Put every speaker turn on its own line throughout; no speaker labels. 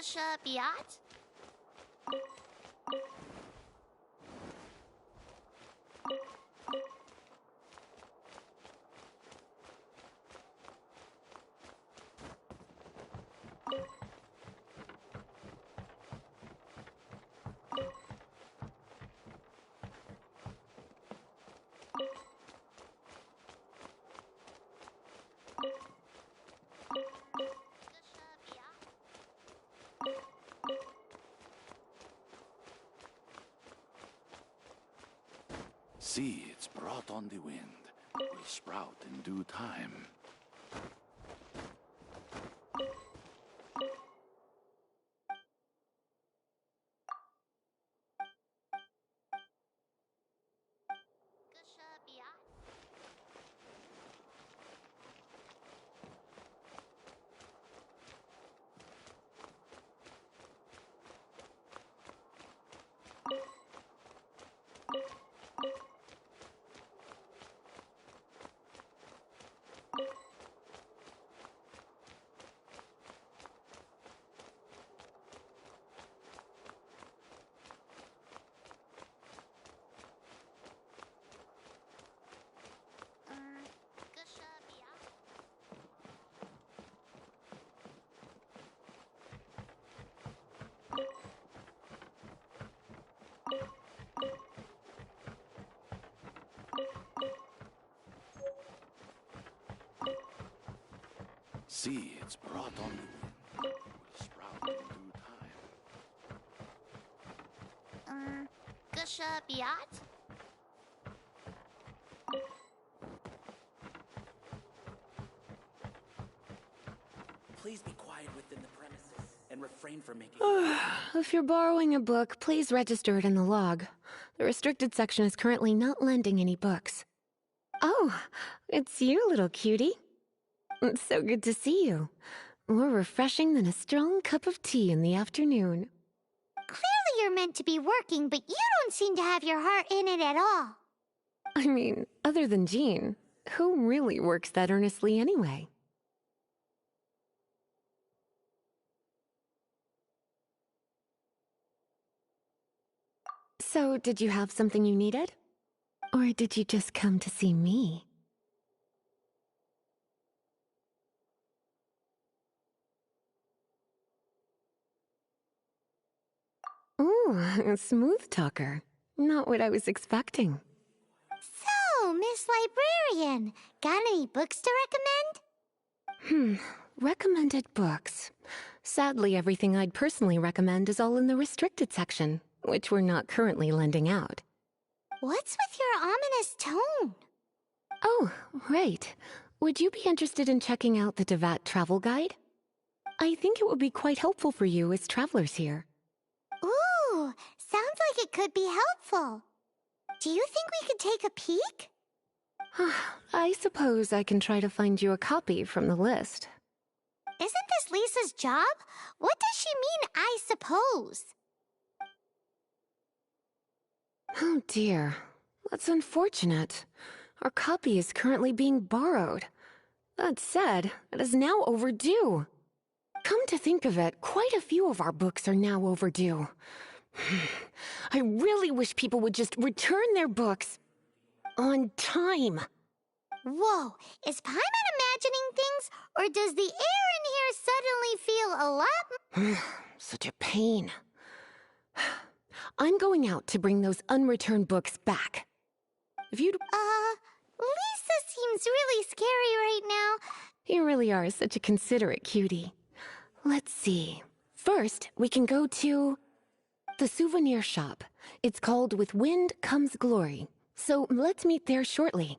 Biat?
See, it's brought on the wind. Will sprout in due time. See, it's brought on the wind. Will sprout in due time.
Biat?
Please be quiet within the premises and refrain from making...
If you're borrowing a book, please register it in the log. The restricted section is currently not lending any books. Oh, it's you, little cutie. It's so good to see you. More refreshing than a strong cup of tea in the afternoon.
Clearly you're meant to be working, but you don't seem to have your heart in it at all.
I mean, other than Jean, who really works that earnestly anyway? So, did you have something you needed? Or did you just come to see me? Ooh, a smooth talker. Not what I was expecting.
So, Miss Librarian, got any books to recommend?
Recommended books. Sadly, everything I'd personally recommend is all in the restricted section, which we're not currently lending out.
What's with your ominous tone?
Oh, right. Would you be interested in checking out the Devat travel guide? I think it would be quite helpful for you as travelers here.
Ooh, sounds like it could be helpful. Do you think we could take a peek?
I suppose I can try to find you a copy from the list.
Isn't this Lisa's job? What does she mean, I suppose?
Oh dear, that's unfortunate. Our copy is currently being borrowed. That said, it is now overdue. Come to think of it, quite a few of our books are now overdue. I really wish people would just return their books on time.
Whoa, is Paimon imagining things, or does the air in here suddenly feel a lot...
Such a pain. I'm going out to bring those unreturned books back. If you'd...
Lisa seems really scary right now.
You really are such a considerate cutie. Let's see. First, we can go to the souvenir shop. It's called With Wind Comes Glory. So let's meet there shortly.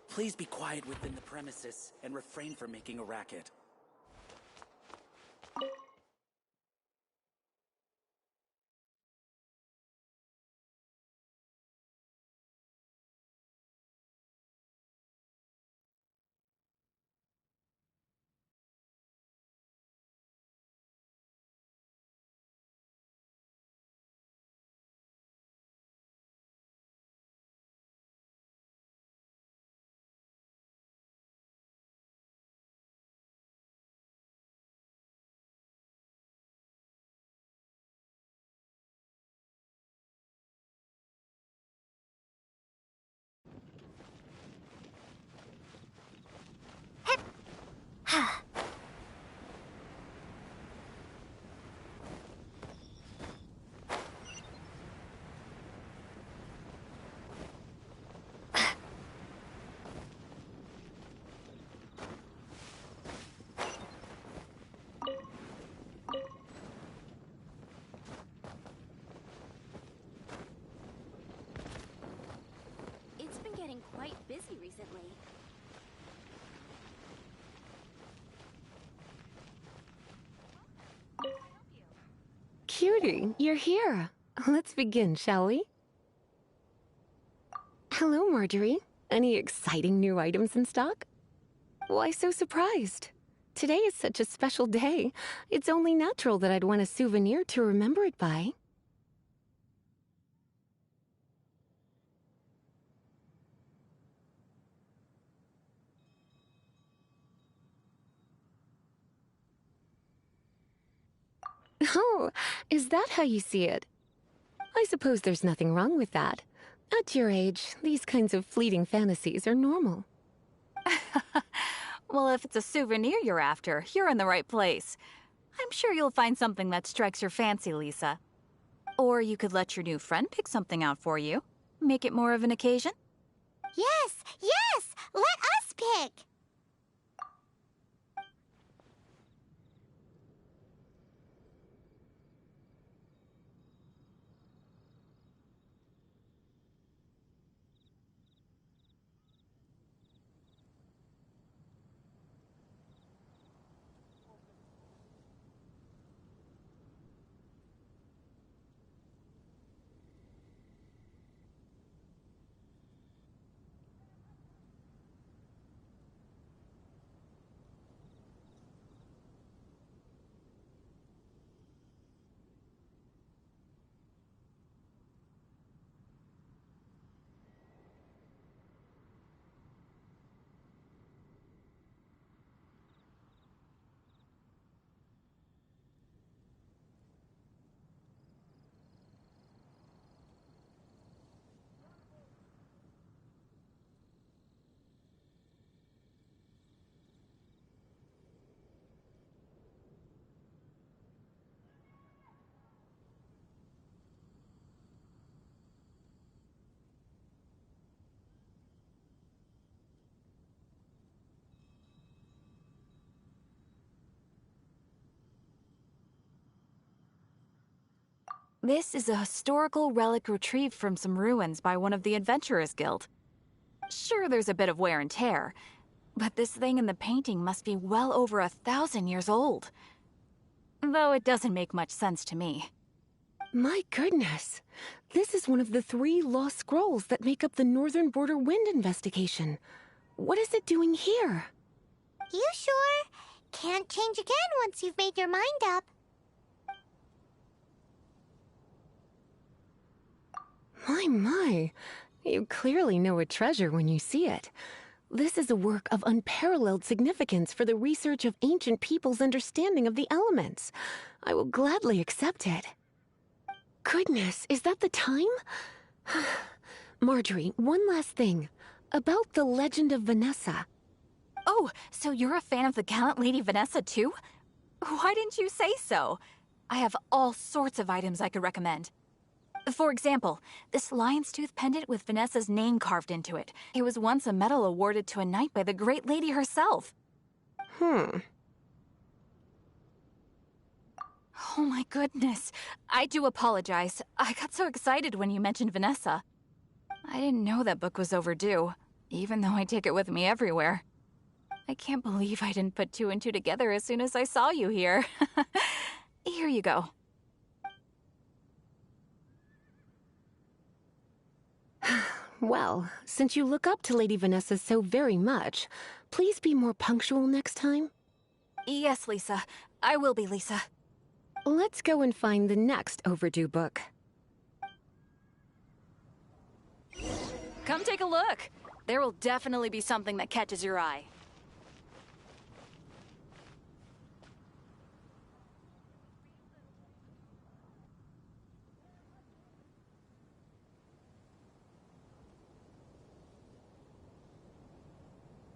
Please be quiet within the premises and refrain from making a racket.
busy recently.
Cutie, you're here. Let's begin, shall we? Hello, Marjorie. Any exciting new items in stock? Why so surprised? Today is such a special day. It's only natural that I'd want a souvenir to remember it by. Oh, is that how you see it? I suppose there's nothing wrong with that. At your age, these kinds of fleeting fantasies are normal.
Well, if it's a souvenir you're after, you're in the right place. I'm sure you'll find something that strikes your fancy, Lisa. Or you could let your new friend pick something out for you. Make it more of an occasion.
Yes, yes! Let us pick!
This is a historical relic retrieved from some ruins by one of the Adventurers Guild. Sure, there's a bit of wear and tear, but this thing in the painting must be well over 1,000 years old. Though it doesn't make much sense to me.
My goodness. This is one of the 3 lost scrolls that make up the Northern Border Wind investigation. What is it doing here?
You sure? Can't change again once you've made your mind up.
My. You clearly know a treasure when you see it. This is a work of unparalleled significance for the research of ancient people's understanding of the elements. I will gladly accept it. Goodness, is that the time? Marjorie, one last thing. About the legend of Vanessa.
Oh, so you're a fan of the gallant Lady Vanessa too? Why didn't you say so? I have all sorts of items I could recommend. For example, this lion's tooth pendant with Vanessa's name carved into it. It was once a medal awarded to a knight by the great lady herself.
Hmm.
Oh my goodness. I do apologize. I got so excited when you mentioned Vanessa. I didn't know that book was overdue, even though I take it with me everywhere. I can't believe I didn't put 2 and 2 together as soon as I saw you here. Here you go.
Well, since you look up to Lady Vanessa so very much, please be more punctual next time.
Yes, Lisa. I will be, Lisa.
Let's go and find the next overdue book.
Come take a look. There will definitely be something that catches your eye.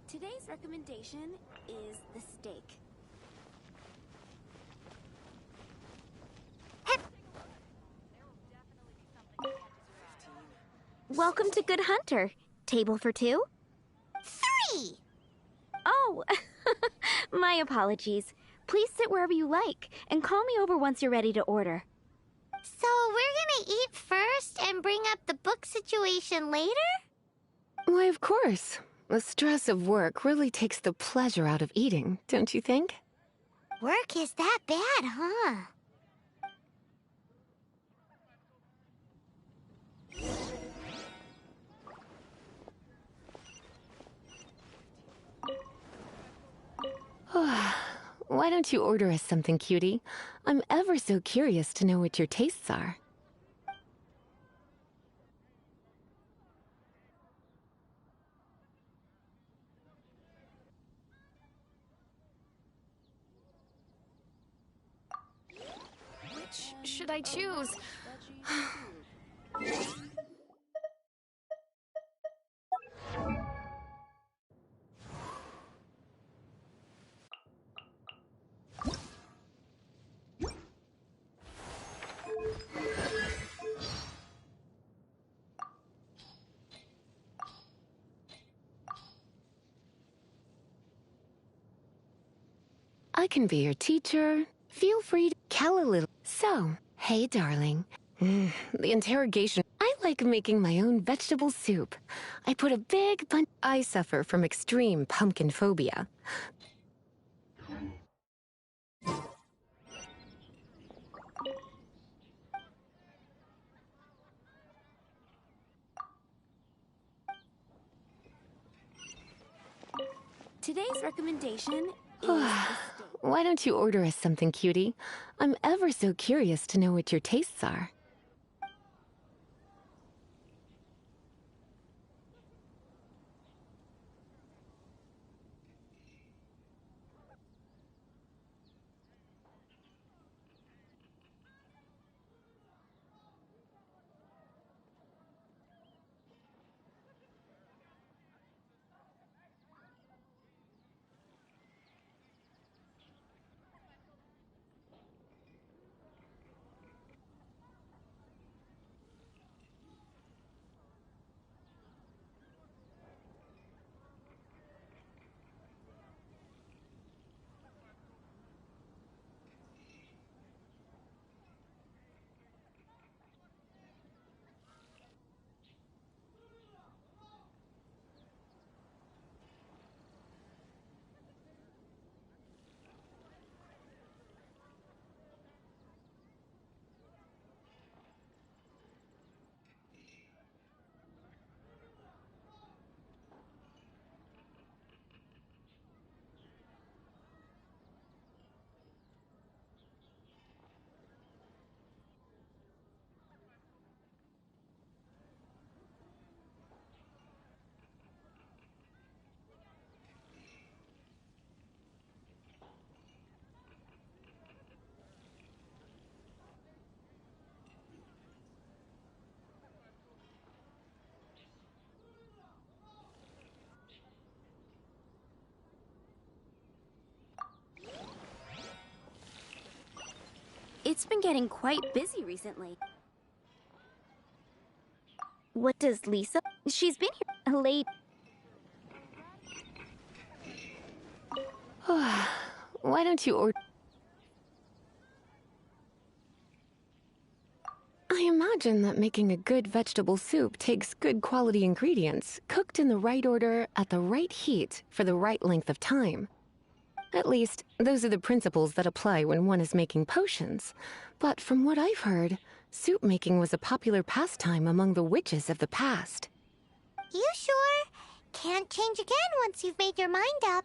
Today's recommendation is the steak. Welcome to Good Hunter. Table for 2?
3!
Oh, my apologies. Please sit wherever you like, and call me over once you're ready to order.
So we're gonna eat first and bring up the book situation later?
Why, of course. The stress of work really takes the pleasure out of eating, don't you think?
Work is that bad, huh?
Why don't you order us something, cutie? I'm ever so curious to know what your tastes are.
Which should I choose?
I can be your teacher. Feel free to call a little. So, hey, darling. The interrogation. I like making my own vegetable soup. I put a big bunch. I suffer from extreme pumpkin phobia.
Today's recommendation is
Why don't you order us something, cutie? I'm ever so curious to know what your tastes are.
It's been getting quite busy recently. What does Lisa? She's been here late.
Why don't you order? I imagine that making a good vegetable soup takes good quality ingredients, cooked in the right order, at the right heat, for the right length of time. At least, those are the principles that apply when one is making potions. But from what I've heard, soup making was a popular pastime among the witches of the past.
You sure? Can't change again once you've made your mind up.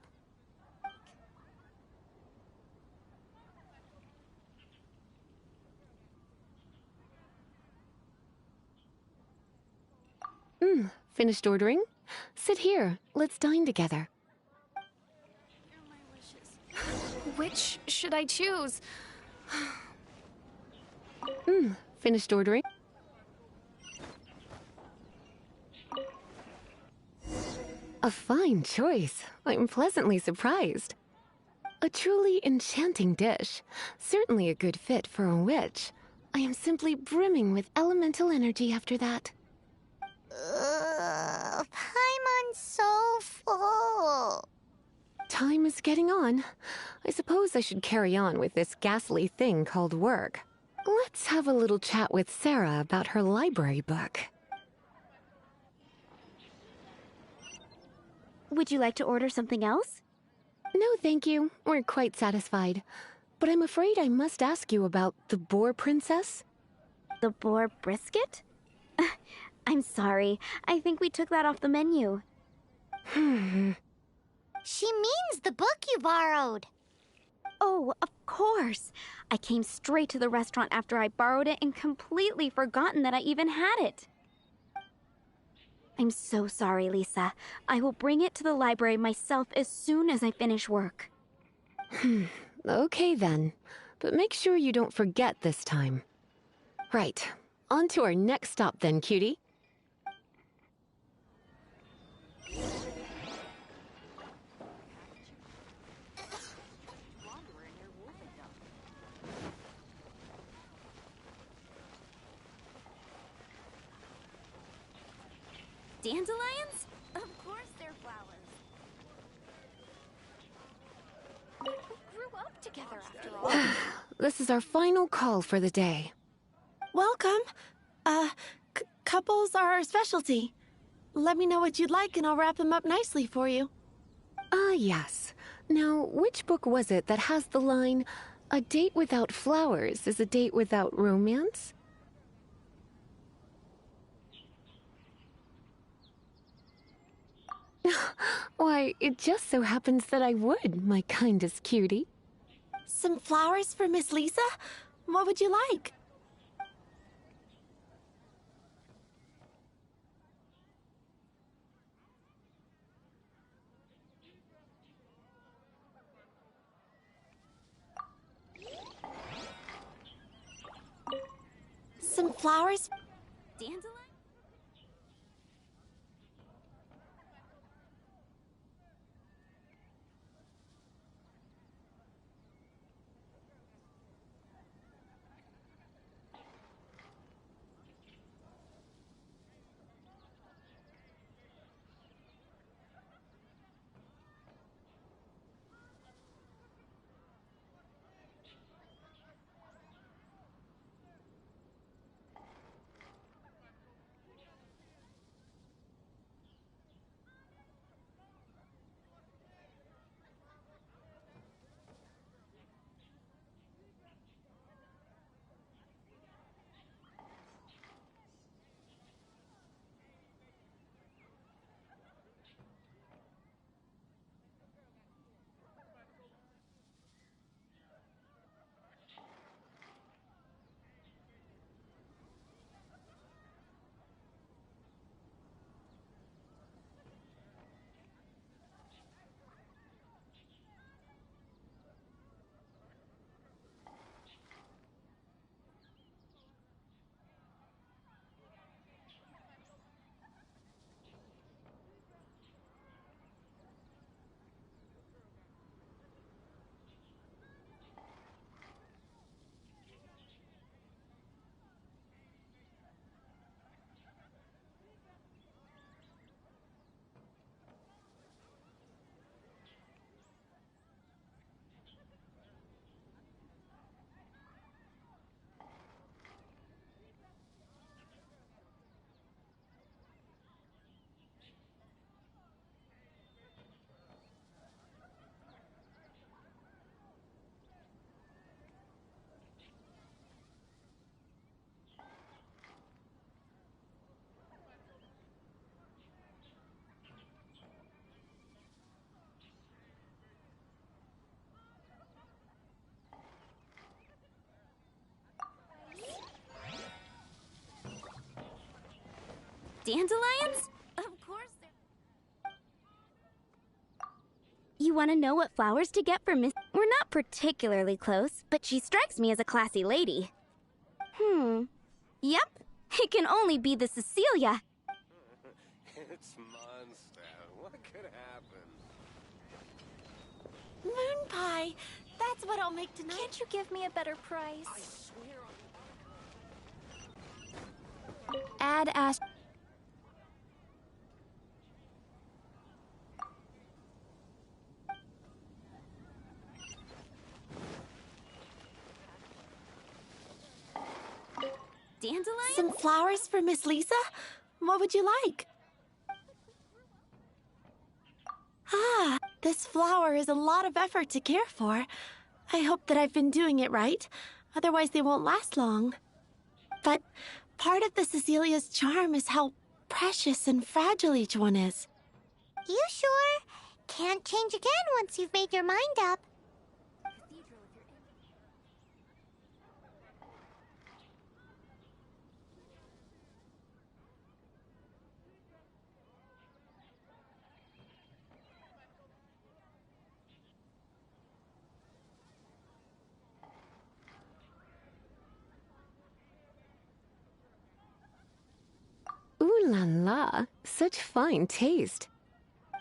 Finished ordering? Sit here. Let's dine together.
Which should I choose?
Finished ordering? A fine choice. I'm pleasantly surprised. A truly enchanting dish. Certainly a good fit for a witch. I am simply brimming with elemental energy after that.
Paimon's so full.
Time is getting on. I suppose I should carry on with this ghastly thing called work. Let's have a little chat with Sarah about her library book.
Would you like to order something else?
No, thank you. We're quite satisfied. But I'm afraid I must ask you about the boar princess.
The boar brisket? I'm sorry. I think we took that off the menu.
She means the book you borrowed.
Oh, of course. I came straight to the restaurant after I borrowed it and completely forgotten that I even had it. I'm so sorry, Lisa. I will bring it to the library myself as soon as I finish work.
Okay then. But make sure you don't forget this time. Right. On to our next stop then, cutie.
Dandelions? Of course they're flowers.
We grew up together after all.
This is our final call for the day.
Welcome. Couples are our specialty. Let me know what you'd like and I'll wrap them up nicely for you.
Yes. Now, which book was it that has the line, "A date without flowers is a date without romance"? Why, it just so happens that I would, my kindest cutie.
Some flowers for Miss Lisa? What would you like? Some flowers?
Dandelion? Dandelions? Of course they're... You want to know what flowers to get for Miss... We're not particularly close, but she strikes me as a classy lady. Yep. It can only be the Cecilia.
It's Mondstadt. What could happen?
Moon pie. That's what I'll make tonight.
Can't you give me a better price? Add ash.
Dandelion?
Some flowers for Miss Lisa? What would you like? This flower is a lot of effort to care for. I hope that I've been doing it right. Otherwise, they won't last long. But part of the Cecilia's charm is how precious and fragile each one is.
You sure? Can't change again once you've made your mind up.
Ooh la la, such fine taste.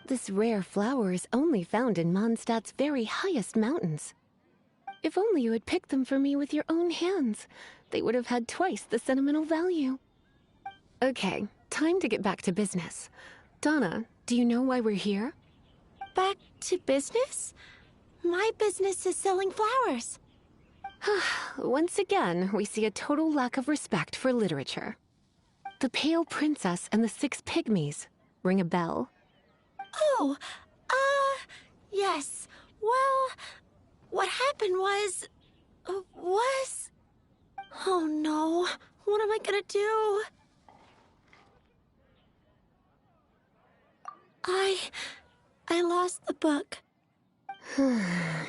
This rare flower is only found in Mondstadt's very highest mountains. If only you had picked them for me with your own hands, they would have had twice the sentimental value. Okay, time to get back to business. Donna, do you know why we're here?
Back to business? My business is selling flowers.
Once again, we see a total lack of respect for literature. The Pale Princess and the Six Pygmies. Ring a bell?
Oh, yes. Well, what happened was... Oh no, what am I gonna do? I lost the book. A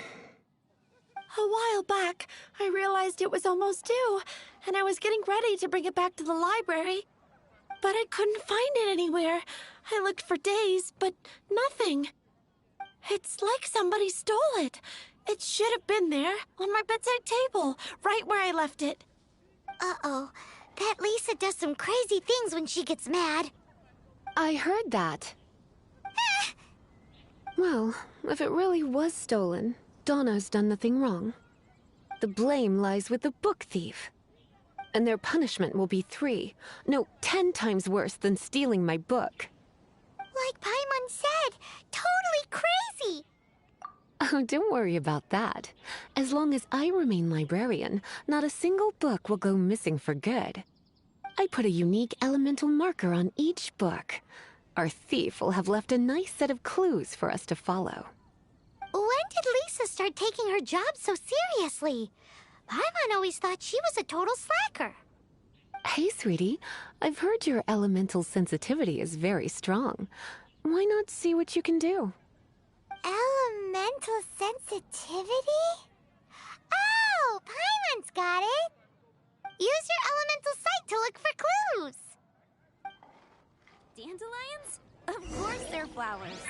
while back, I realized it was almost due, and I was getting ready to bring it back to the library. But I couldn't find it anywhere. I looked for days, but nothing. It's like somebody stole it. It should have been there, on my bedside table, right where I left it.
Uh-oh. That Lisa does some crazy things when she gets mad.
I heard that. Well, if it really was stolen, Donna's done nothing wrong. The blame lies with the book thief. And their punishment will be 10 times worse than stealing my book.
Like Paimon said, totally crazy.
Oh, don't worry about that. As long as I remain librarian, not a single book will go missing for good. I put a unique elemental marker on each book. Our thief will have left a nice set of clues for us to follow.
When did Lisa start taking her job so seriously? Paimon always thought she was a total slacker.
Hey, sweetie. I've heard your elemental sensitivity is very strong. Why not see what you can do?
Elemental sensitivity? Oh, Paimon's got it. Use your elemental sight to look for clues.
Dandelions? Of course they're flowers.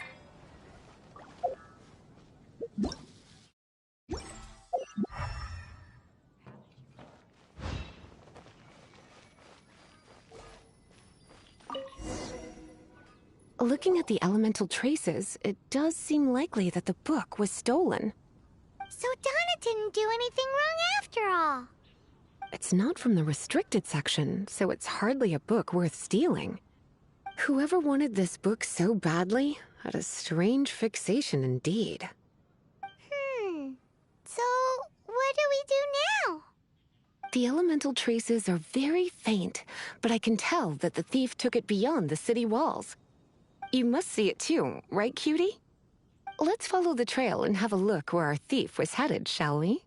Looking at the elemental traces, it does seem likely that the book was stolen.
So Donna didn't do anything wrong after all.
It's not from the restricted section, so it's hardly a book worth stealing. Whoever wanted this book so badly had a strange fixation indeed.
So what do we do now?
The elemental traces are very faint, but I can tell that the thief took it beyond the city walls. You must see it too, right, cutie? Let's follow the trail and have a look where our thief was headed, shall we?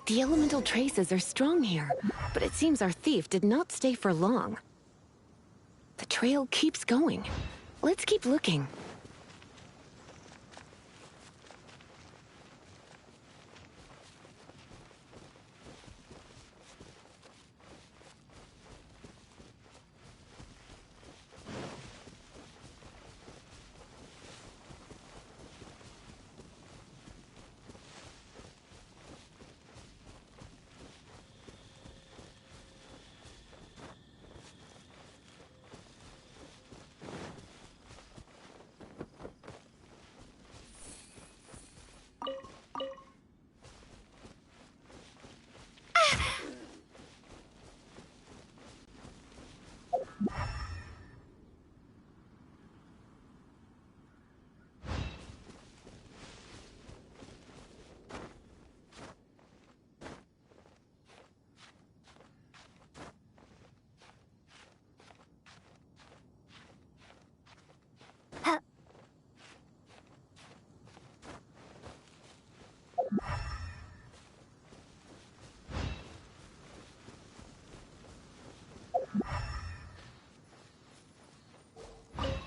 The elemental traces are strong here, but it seems our thief did not stay for long. The trail keeps going. Let's keep looking.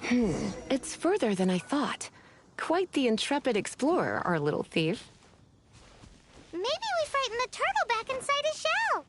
It's further than I thought. Quite the intrepid explorer, our little thief.
Maybe we frightened the turtle back inside his shell.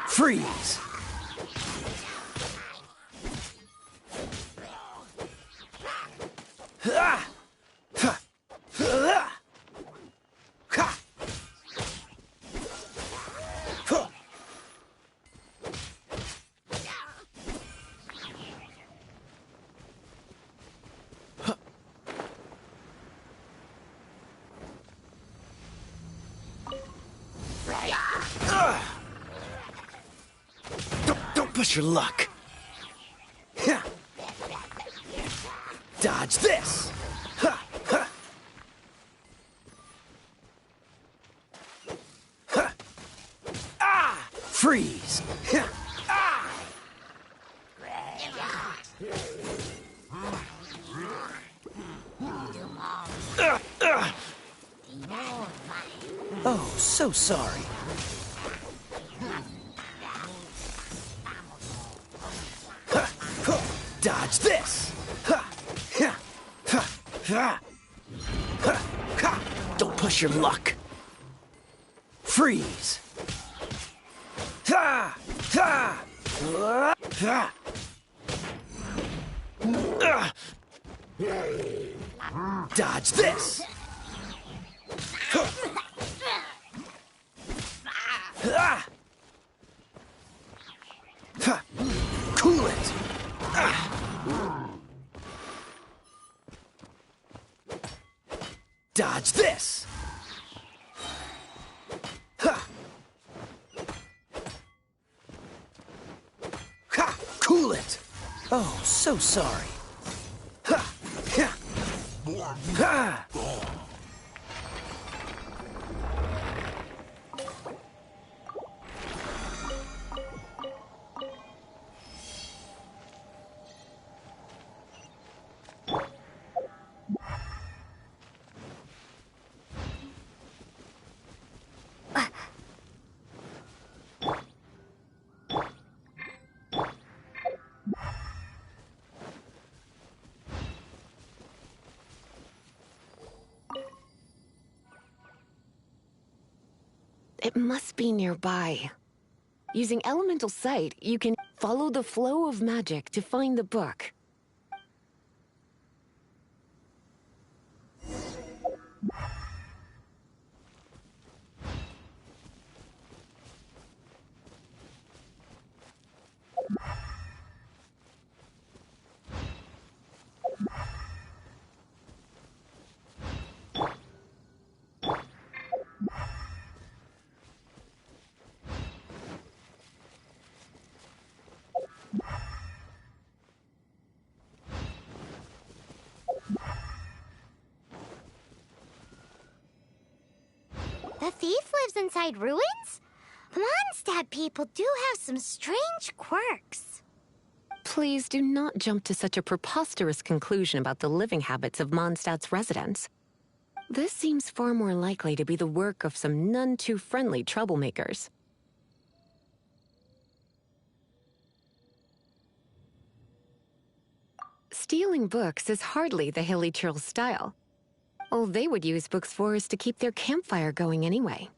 Freeze! Don't push your luck. Dodge this. Freeze. Oh, so sorry. Dodge this! Don't push your luck. Freeze! Dodge this! Cool it! Dodge this! Cool it! Oh, so sorry.
It must be nearby. Using elemental sight, you can follow the flow of magic to find the book.
A thief lives inside ruins? Mondstadt people do have some strange quirks.
Please do not jump to such a preposterous conclusion about the living habits of Mondstadt's residents. This seems far more likely to be the work of some none-too-friendly troublemakers. Stealing books is hardly the Hilly Churl's style. All they would use books for is to keep their campfire going anyway.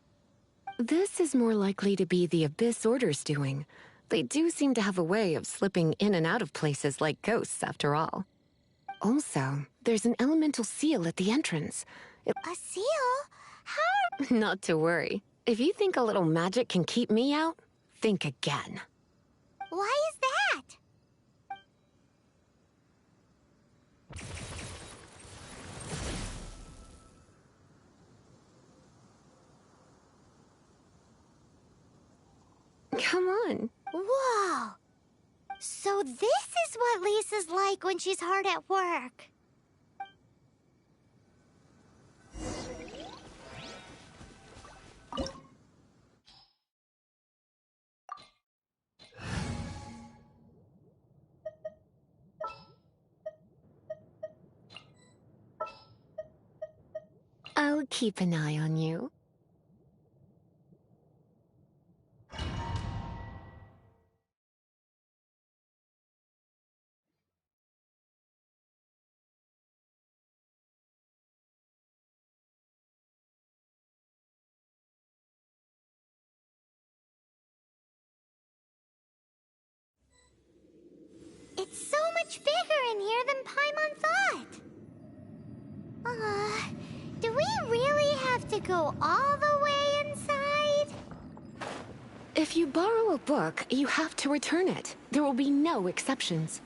This is more likely to be the Abyss Order's doing. They do seem to have a way of slipping in and out of places like ghosts, after all. Also, there's an elemental seal at the entrance.
A seal? How?
Not to worry. If you think a little magic can keep me out, think again.
Why is that?
Come on.
Whoa! So this is what Lisa's like when she's hard at work.
I'll keep an eye on you.
It's so much bigger in here than Paimon thought. Do we really have to go all the way inside?
If you borrow a book, you have to return it. There will be no exceptions.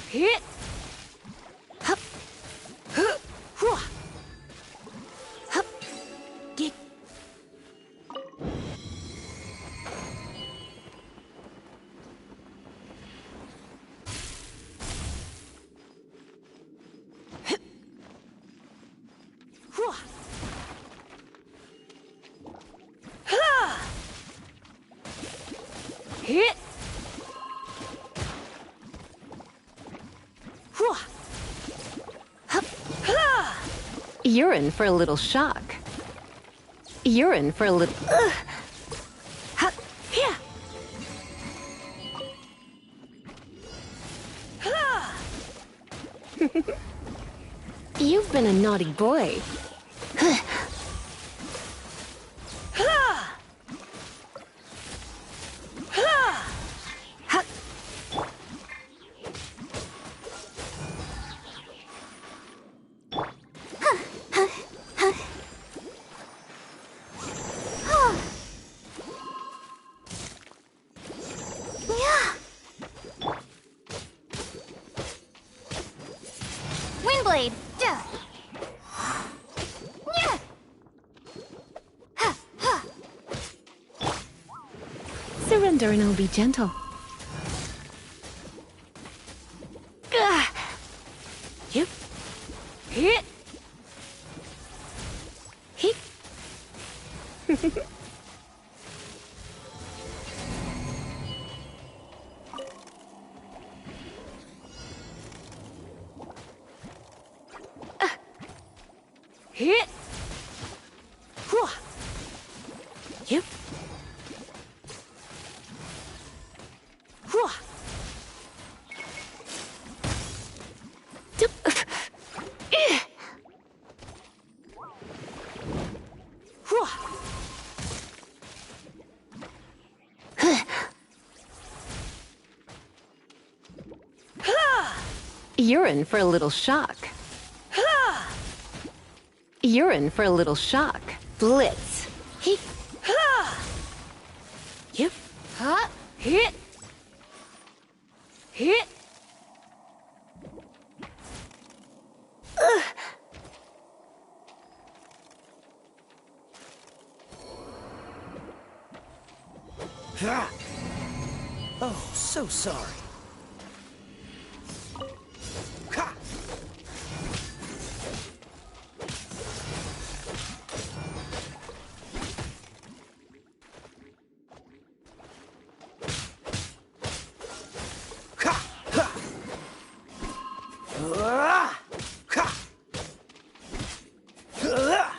Hit! Hup! Huh! Hua! Hup! Get! Hit! You're in for a little shock. You're in for a little... You've been a naughty boy.
Windblade! Duh. Yeah.
Surrender and I'll be gentle. Yep. Hit. Hit. Hit. Yep. You're in for a little shock. You're in for a little shock. Blitz. Hit. Yep. Hit. Hit.
Oh, so sorry. Ha! Ha! Ha! Ah! Ha! Ah!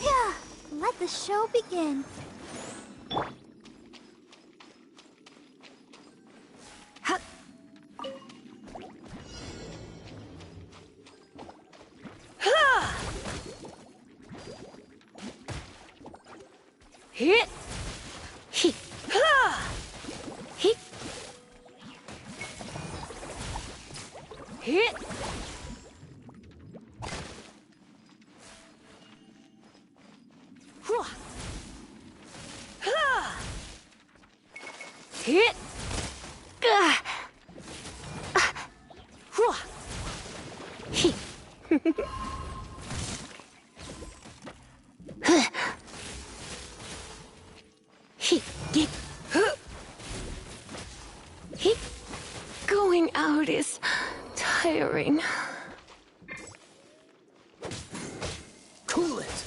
Yeah. Let the show begin.
Hit. Hit. Hit. Hit. Hit. Hit. Hit. Hit. Going out is tiring.
Cool it.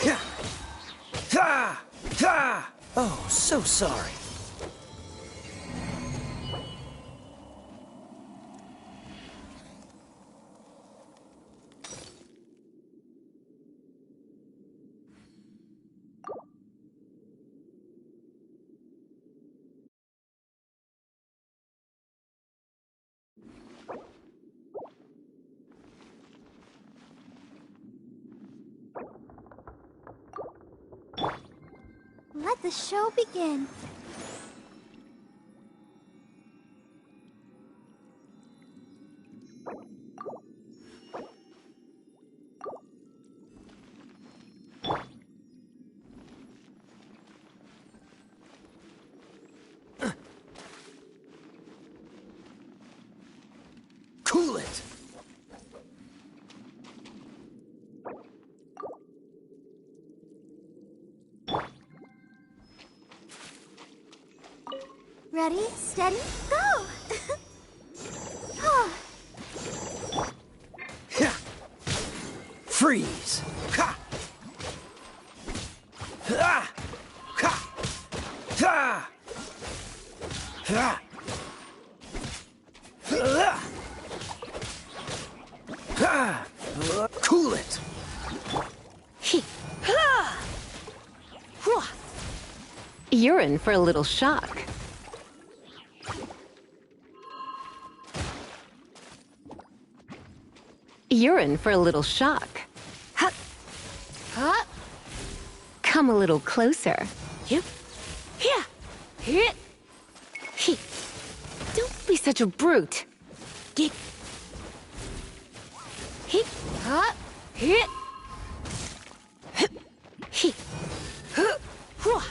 Yeah. Ha! Ha! Oh, so sorry.
Let the show begin.
Cool it!
Ready, steady, go! Oh,
Freeze! Ha! Ha! Ha! Ha! Ha! Ha! Ha! Cool it!
You're in for a little shock. You're in for a little shock. Huh. Huh. Come a little closer.
Yep. Yeah. Hit.
He. Don't be such a brute.
Get. Hit.
Huh.
Hit.
He.
Huh. Hua.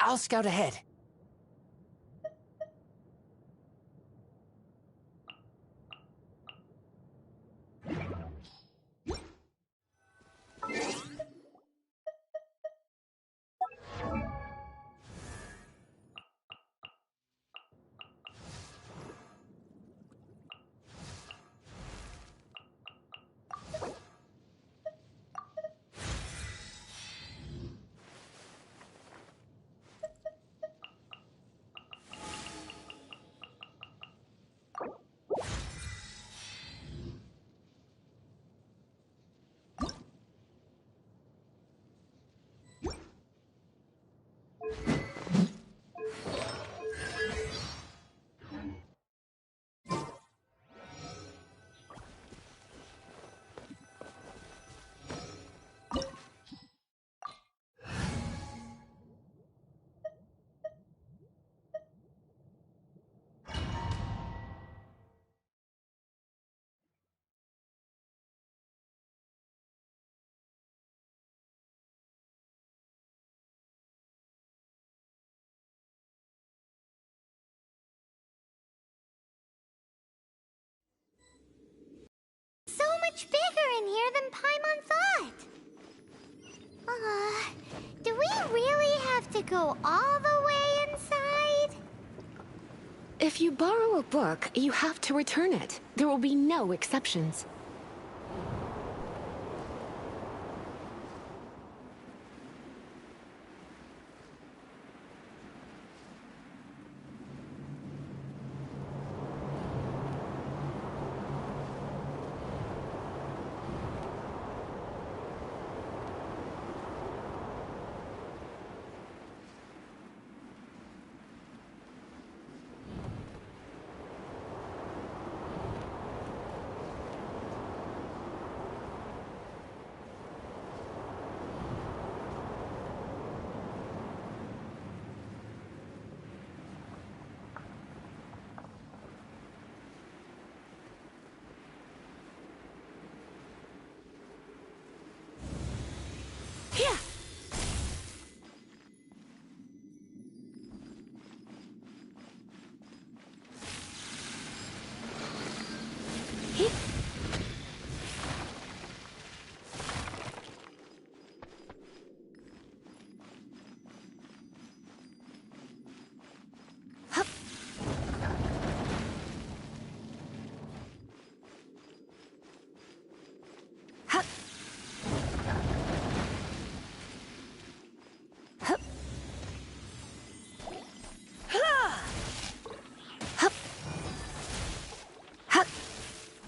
I'll scout ahead.
So much bigger in here than Paimon thought. Do we really have to go all the way inside?
If you borrow a book, you have to return it. There will be no exceptions.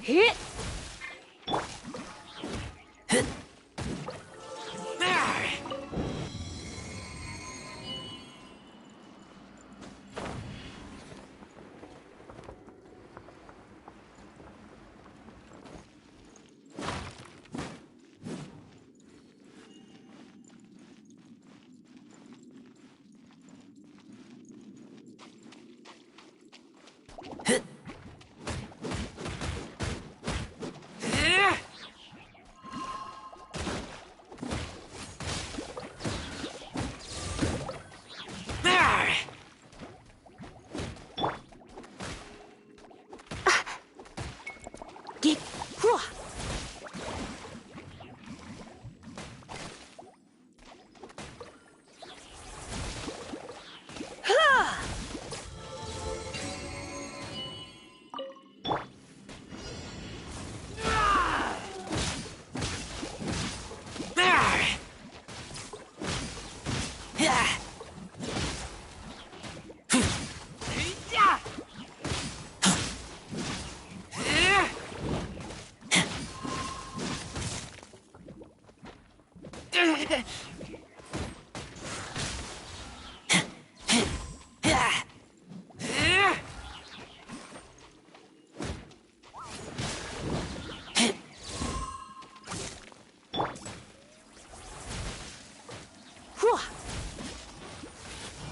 Hit!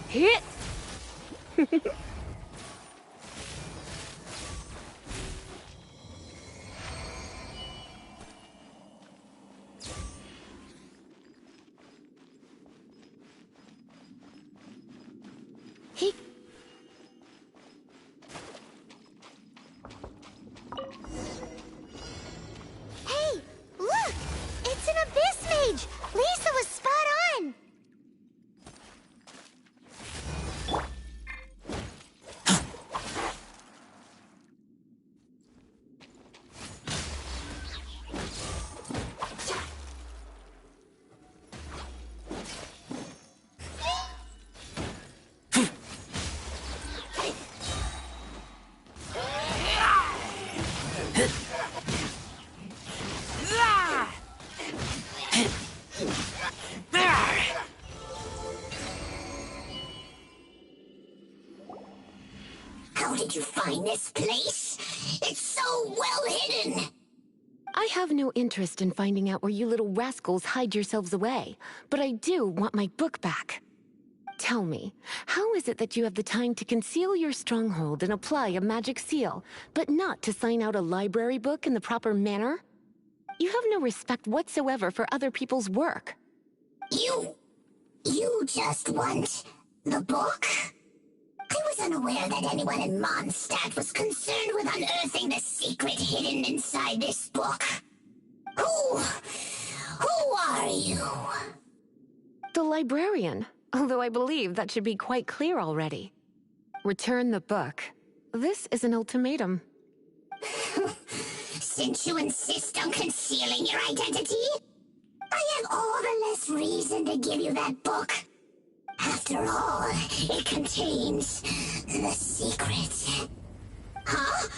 Hit!
How did you find this place? It's so well hidden!
I have no interest in finding out where you little rascals hide yourselves away, but I do want my book back. Tell me, how is it that you have the time to conceal your stronghold and apply a magic seal, but not to sign out a library book in the proper manner? You have no respect whatsoever for other people's work.
You just want the book? I was unaware that anyone in Mondstadt was concerned with unearthing the secret hidden inside this book. Who are you?
The librarian, although I believe that should be quite clear already. Return the book. This is an ultimatum.
Since you insist on concealing your identity, I have all the less reason to give you that book. After all, it contains the secret. Huh?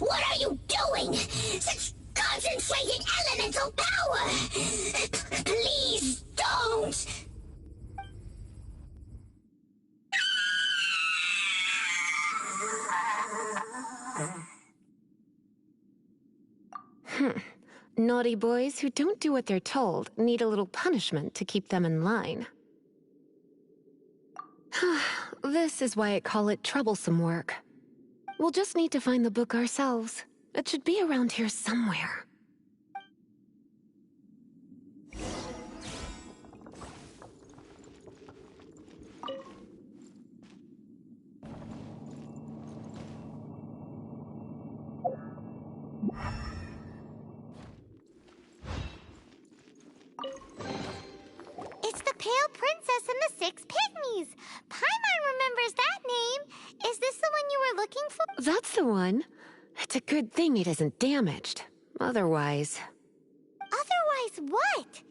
What are you doing? Such concentrated elemental power! Please don't!
Naughty boys who don't do what they're told need a little punishment to keep them in line. This is why I call it troublesome work. We'll just need to find the book ourselves. It should be around here somewhere.
It's the Pale Princess and the Six Pygmies! Paimon remembers that name! Is this the one you were looking for?
That's the one. It's a good thing it isn't damaged. Otherwise...
Otherwise what?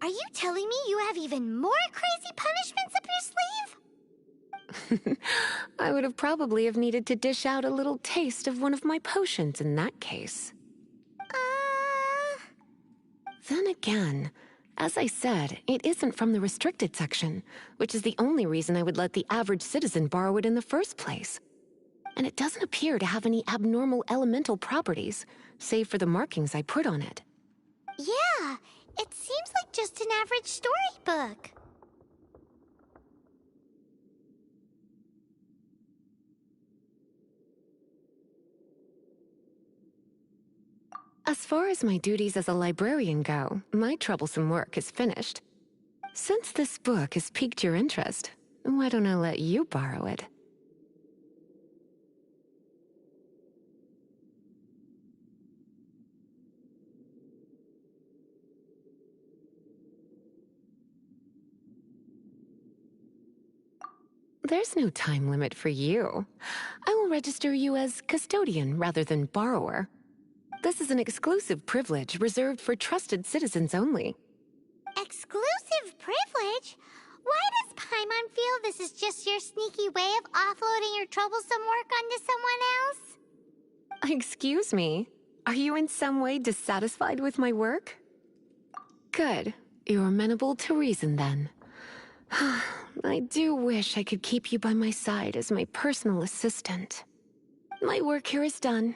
Are you telling me you have even more crazy punishments up your sleeve?
I would have probably have needed to dish out a little taste of one of my potions in that case. Then again, as I said, it isn't from the restricted section, which is the only reason I would let the average citizen borrow it in the first place. And it doesn't appear to have any abnormal elemental properties, save for the markings I put on it.
Yeah, it seems like just an average storybook.
As far as my duties as a librarian go, my troublesome work is finished. Since this book has piqued your interest, why don't I let you borrow it? There's no time limit for you. I will register you as custodian rather than borrower. This is an exclusive privilege reserved for trusted citizens only.
Exclusive privilege? Why does Paimon feel this is just your sneaky way of offloading your troublesome work onto someone else?
Excuse me? Are you in some way dissatisfied with my work? Good. You're amenable to reason then. I do wish I could keep you by my side as my personal assistant. My work here is done.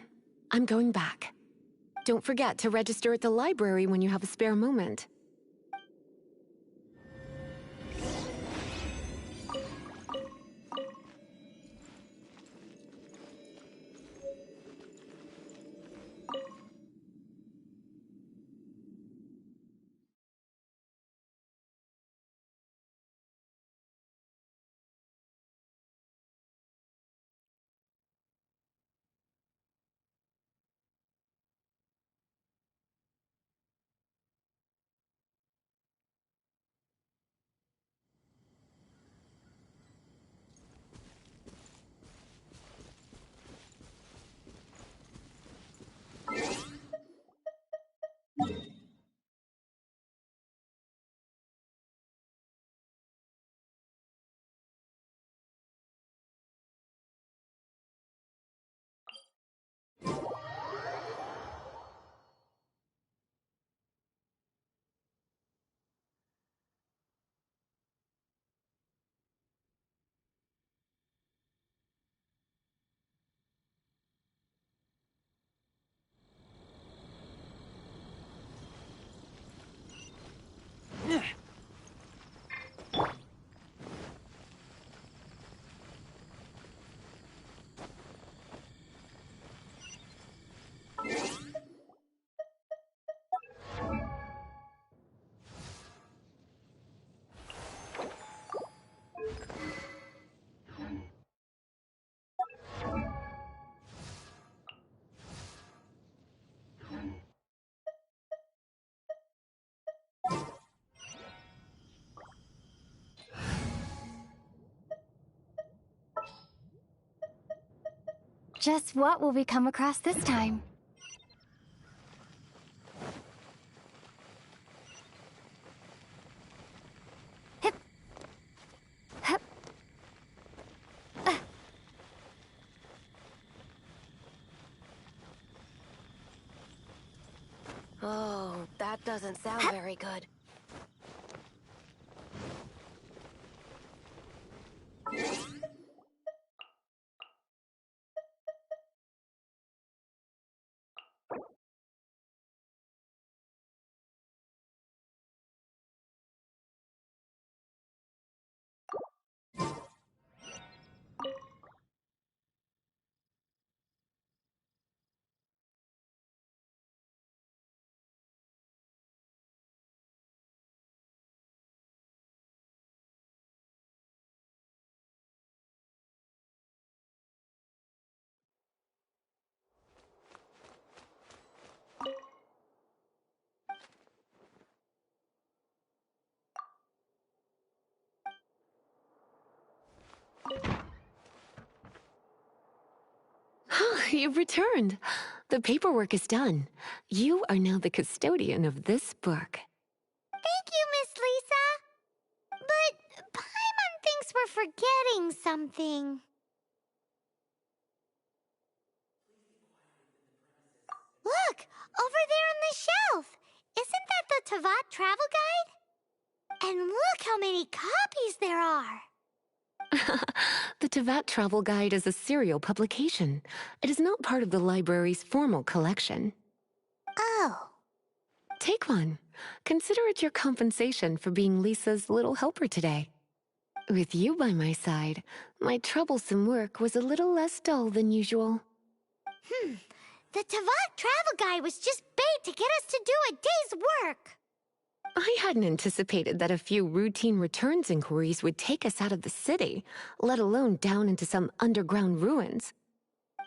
I'm going back. Don't forget to register at the library when you have a spare moment.
Just what will we come across this time? Hip. Hup.
Oh, that doesn't sound very good.
You've returned. The paperwork is done. You are now the custodian of this book.
Thank you, Miss Lisa. But Paimon thinks we're forgetting something. Look, over there on the shelf. Isn't that the Tavat travel guide? And look how many copies there are.
The Tavat Travel Guide is a serial publication. It is not part of the library's formal collection.
Oh.
Take one. Consider it your compensation for being Lisa's little helper today. With you by my side, my troublesome work was a little less dull than usual.
The Tavat travel guide was just bait to get us to do a day's work.
I hadn't anticipated that a few routine returns inquiries would take us out of the city, let alone down into some underground ruins.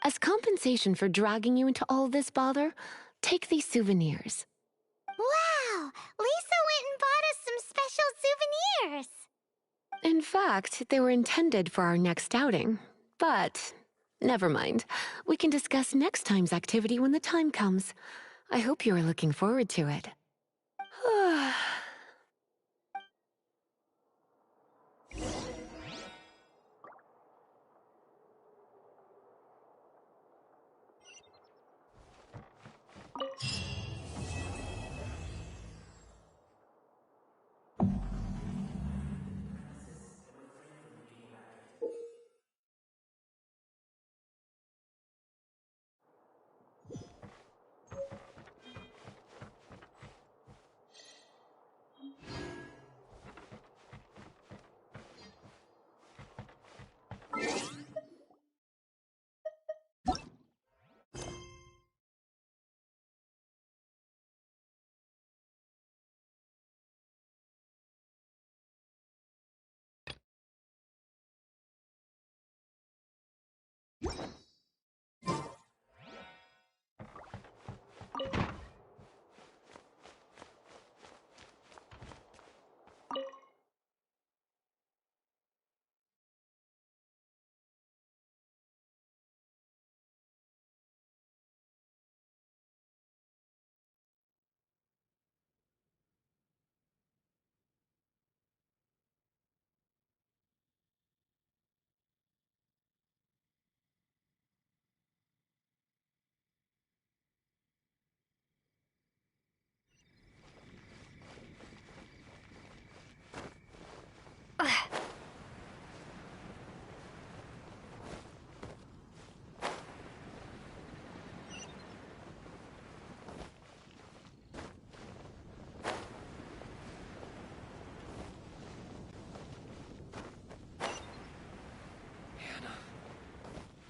As compensation for dragging you into all this bother, take these souvenirs.
Wow! Lisa went and bought us some special souvenirs.
In fact, they were intended for our next outing, but never mind. We can discuss next time's activity when the time comes. I hope you are looking forward to it.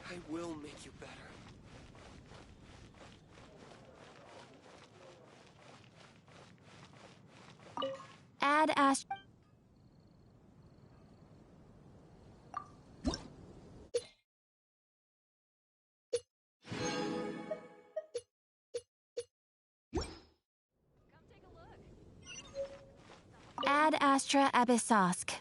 I will make you better.
Add Ash. Ad Astra Abyssosk.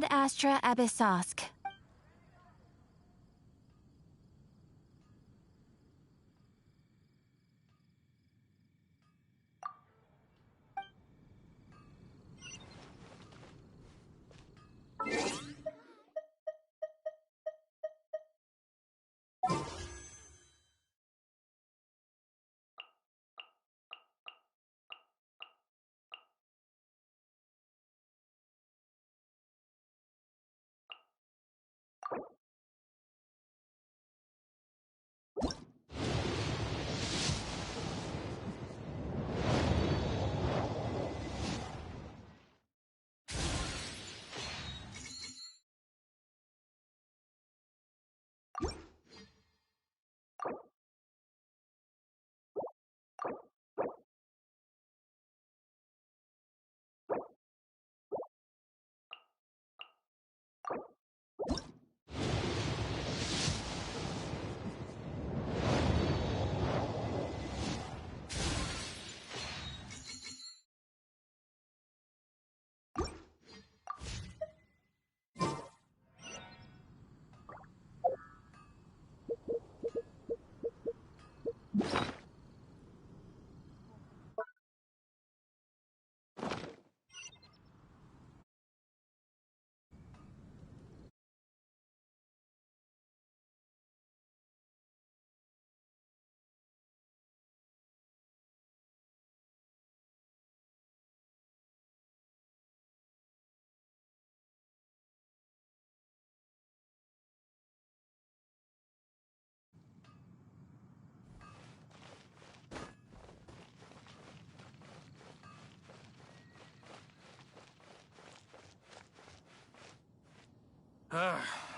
Ad Astra Abyssosk.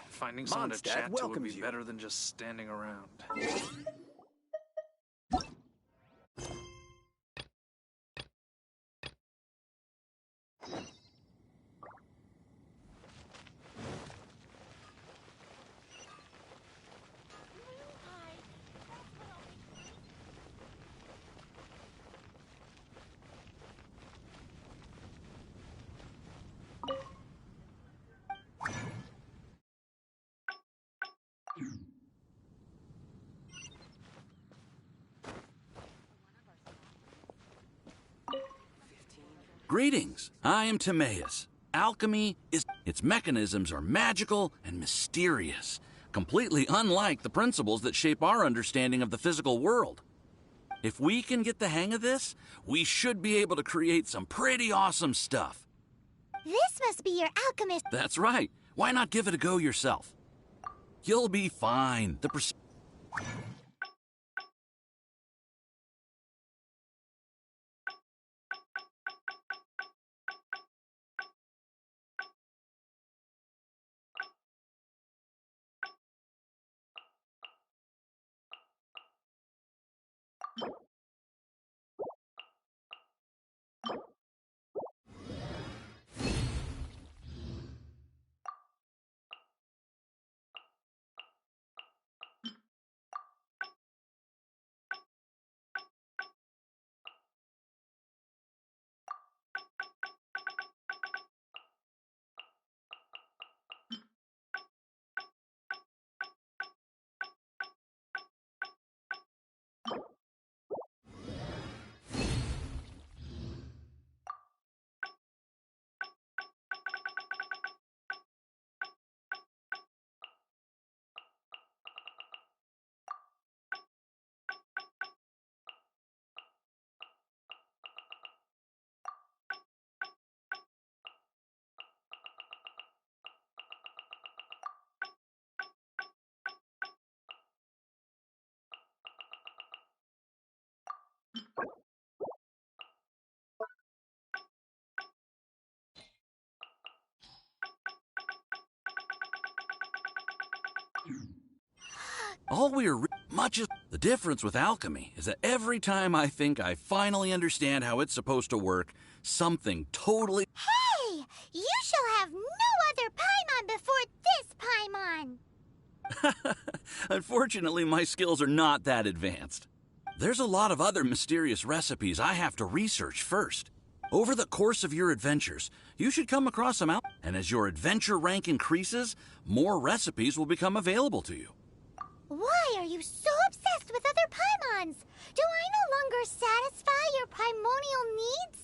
Finding someone to
Mondstadt
chat to would be
welcomes you.
better than just standing around.
Greetings, I am Timaeus. Alchemy is... its mechanisms are magical and mysterious, completely unlike the principles that shape our understanding of the physical world. If we can get the hang of this, we should be able to create some pretty awesome stuff.
This must be your alchemist.
That's right. Why not give it a go yourself? You'll be fine. All we're much is the difference with alchemy is that every time I think I finally understand how it's supposed to work, something totally...
Hey! You shall have no other Paimon before this Paimon!
Unfortunately, my skills are not that advanced. There's a lot of other mysterious recipes I have to research first. Over the course of your adventures, you should come across some And as your adventure rank increases, more recipes will become available to you.
Why are you so obsessed with other Paimons? Do I no longer satisfy your primordial needs?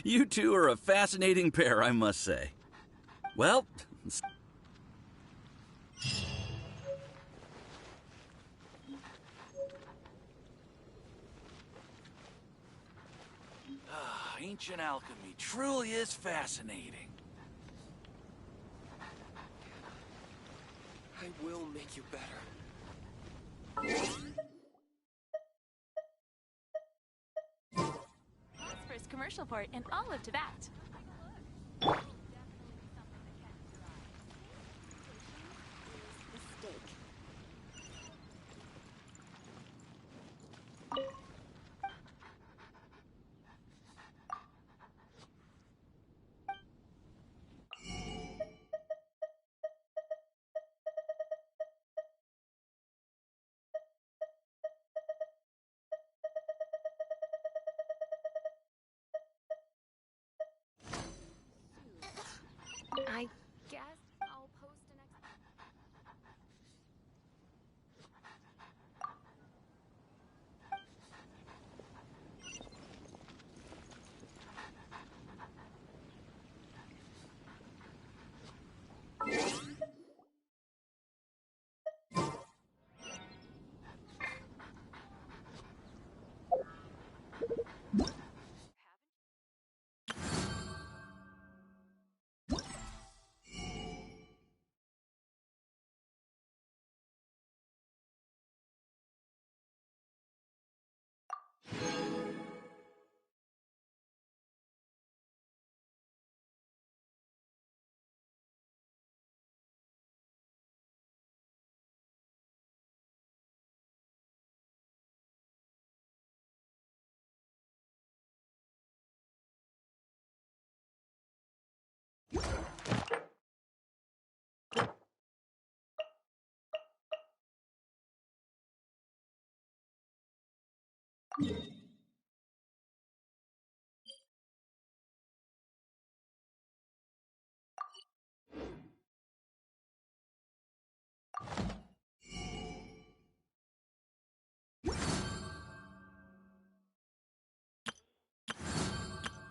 You two are a fascinating pair, I must say. Well, ancient alchemy truly is fascinating.
I will make you better.
Prosperous commercial port in all of Tibet.
I guess I'll post an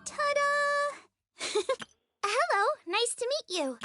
Ta-da! Hello, nice to meet you.